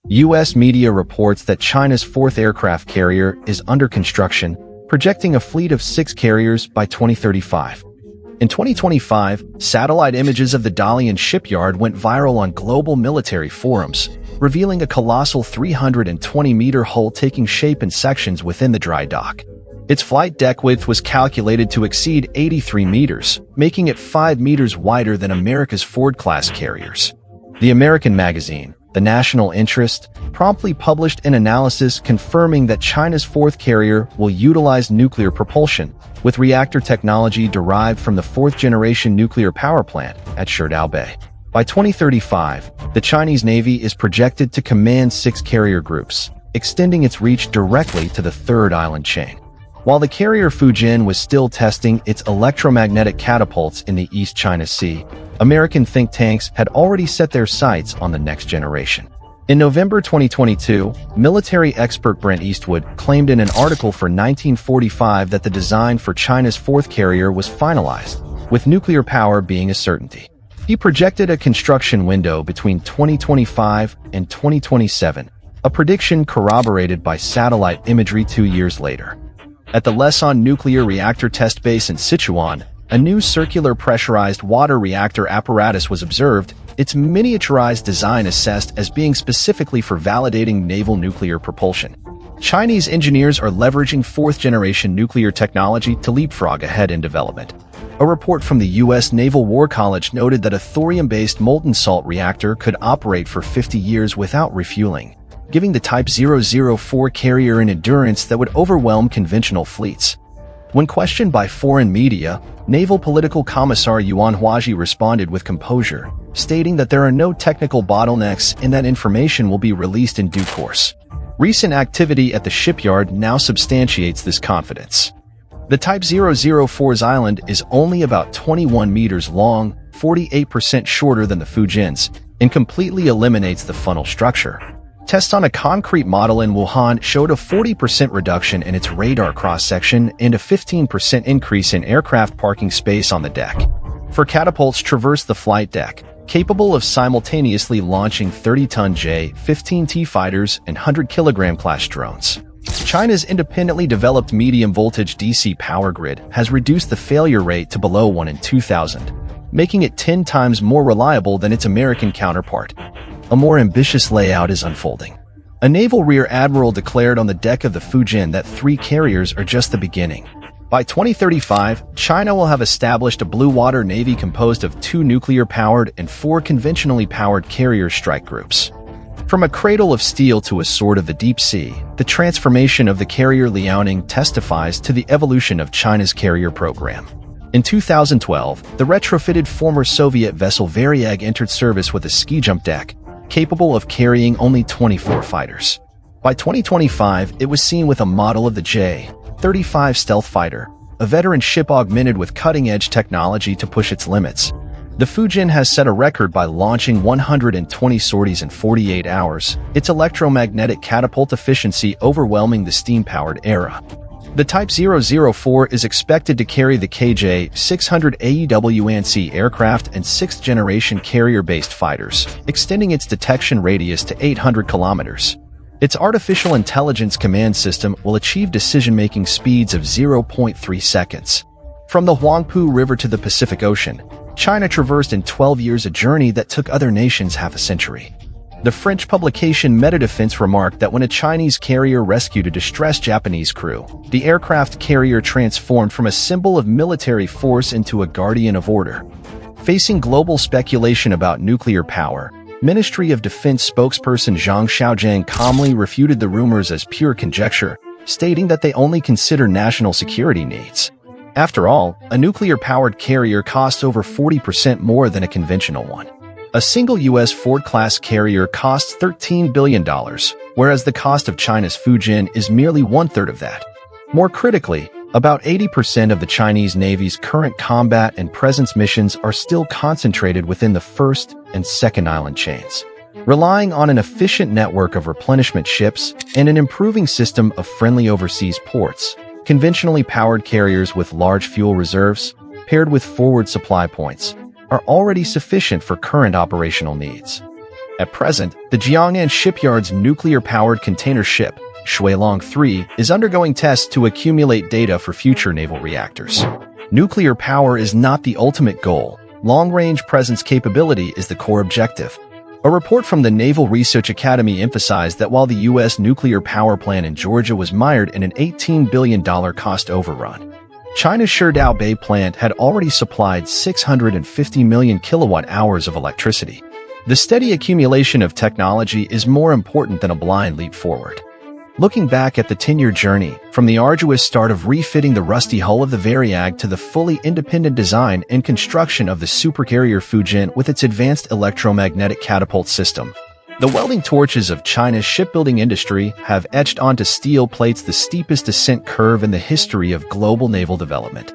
U.S. media reports that China's fourth aircraft carrier is under construction, projecting a fleet of 6 carriers by 2035. In 2025, satellite images of the Dalian Shipyard went viral on global military forums, revealing a colossal 320-meter hull taking shape in sections within the dry dock. Its flight deck width was calculated to exceed 83 meters, making it 5 meters wider than America's Ford-class carriers. The American magazine, The National Interest, promptly published an analysis confirming that China's fourth carrier will utilize nuclear propulsion, with reactor technology derived from the fourth-generation nuclear power plant at Sherdao Bay. By 2035, the Chinese Navy is projected to command 6 carrier groups, extending its reach directly to the third island chain. While the carrier Fujian was still testing its electromagnetic catapults in the East China Sea, American think tanks had already set their sights on the next generation. In November 2022, military expert Brent Eastwood claimed in an article for 1945 that the design for China's fourth carrier was finalized, with nuclear power being a certainty. He projected a construction window between 2025 and 2027, a prediction corroborated by satellite imagery 2 years later. At the Lesson nuclear reactor test base in Sichuan, a new circular pressurized water reactor apparatus was observed, its miniaturized design assessed as being specifically for validating naval nuclear propulsion. Chinese engineers are leveraging fourth-generation nuclear technology to leapfrog ahead in development. A report from the U.S. Naval War College noted that a thorium-based molten salt reactor could operate for 50 years without refueling, giving the Type 004 carrier an endurance that would overwhelm conventional fleets. When questioned by foreign media, Naval Political Commissar Yuan Huaji responded with composure, stating that there are no technical bottlenecks and that information will be released in due course. Recent activity at the shipyard now substantiates this confidence. The Type 004's island is only about 21 meters long, 48% shorter than the Fujian's, and completely eliminates the funnel structure. Tests on a concrete model in Wuhan showed a 40% reduction in its radar cross-section and a 15% increase in aircraft parking space on the deck. For catapults traverse the flight deck, capable of simultaneously launching 30-ton J-15T fighters and 100-kilogram class drones. China's independently developed medium-voltage DC power grid has reduced the failure rate to below 1 in 2,000, making it 10 times more reliable than its American counterpart. A more ambitious layout is unfolding. A naval rear admiral declared on the deck of the Fujian that 3 carriers are just the beginning. By 2035, China will have established a blue water navy composed of 2 nuclear-powered and 4 conventionally powered carrier strike groups. From a cradle of steel to a sword of the deep sea, the transformation of the carrier Liaoning testifies to the evolution of China's carrier program. In 2012, the retrofitted former Soviet vessel Varyag entered service with a ski-jump deck, capable of carrying only 24 fighters. By 2025, it was seen with a model of the J-35 stealth fighter, a veteran ship augmented with cutting-edge technology to push its limits. The Fujian has set a record by launching 120 sorties in 48 hours, its electromagnetic catapult efficiency overwhelming the steam-powered era. The Type 004 is expected to carry the KJ-600 AEW&C aircraft and 6th-generation carrier-based fighters, extending its detection radius to 800 kilometers. Its artificial intelligence command system will achieve decision-making speeds of 0.3 seconds. From the Huangpu River to the Pacific Ocean, China traversed in 12 years a journey that took other nations half a century. The French publication Metadefense remarked that when a Chinese carrier rescued a distressed Japanese crew, the aircraft carrier transformed from a symbol of military force into a guardian of order. Facing global speculation about nuclear power, Ministry of Defense spokesperson Zhang Xiaojiang calmly refuted the rumors as pure conjecture, stating that they only consider national security needs. After all, a nuclear-powered carrier costs over 40% more than a conventional one. A single U.S. Ford-class carrier costs $13 billion, whereas the cost of China's Fujian is merely one-third of that. More critically, about 80% of the Chinese Navy's current combat and presence missions are still concentrated within the first and second island chains. Relying on an efficient network of replenishment ships and an improving system of friendly overseas ports, conventionally powered carriers with large fuel reserves, paired with forward supply points, are already sufficient for current operational needs. At present, the Dalian Shipyard's nuclear-powered container ship, Shuilong 3, is undergoing tests to accumulate data for future naval reactors. Nuclear power is not the ultimate goal. Long-range presence capability is the core objective. A report from the Naval Research Academy emphasized that while the U.S. nuclear power plant in Georgia was mired in an $18 billion cost overrun, China's Sherdao Bay plant had already supplied 650 million kilowatt-hours of electricity. The steady accumulation of technology is more important than a blind leap forward. Looking back at the 10-year journey, from the arduous start of refitting the rusty hull of the Variag to the fully independent design and construction of the Supercarrier Fujin with its advanced electromagnetic catapult system, the welding torches of China's shipbuilding industry have etched onto steel plates the steepest ascent curve in the history of global naval development.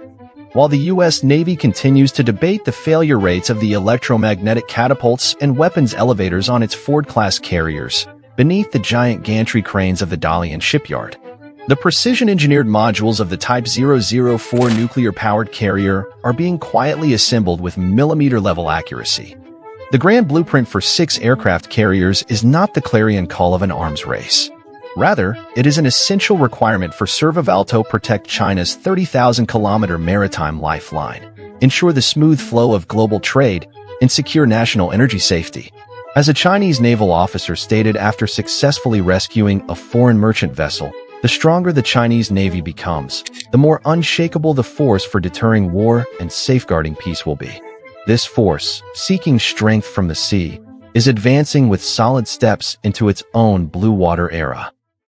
While the U.S. Navy continues to debate the failure rates of the electromagnetic catapults and weapons elevators on its Ford-class carriers, beneath the giant gantry cranes of the Dalian Shipyard, the precision-engineered modules of the Type 004 nuclear-powered carrier are being quietly assembled with millimeter-level accuracy. The grand blueprint for 6 aircraft carriers is not the clarion call of an arms race. Rather, it is an essential requirement for Survival to protect China's 30,000-kilometer maritime lifeline, ensure the smooth flow of global trade, and secure national energy safety. As a Chinese naval officer stated after successfully rescuing a foreign merchant vessel, the stronger the Chinese Navy becomes, the more unshakable the force for deterring war and safeguarding peace will be. This force, seeking strength from the sea, is advancing with solid steps into its own blue water era.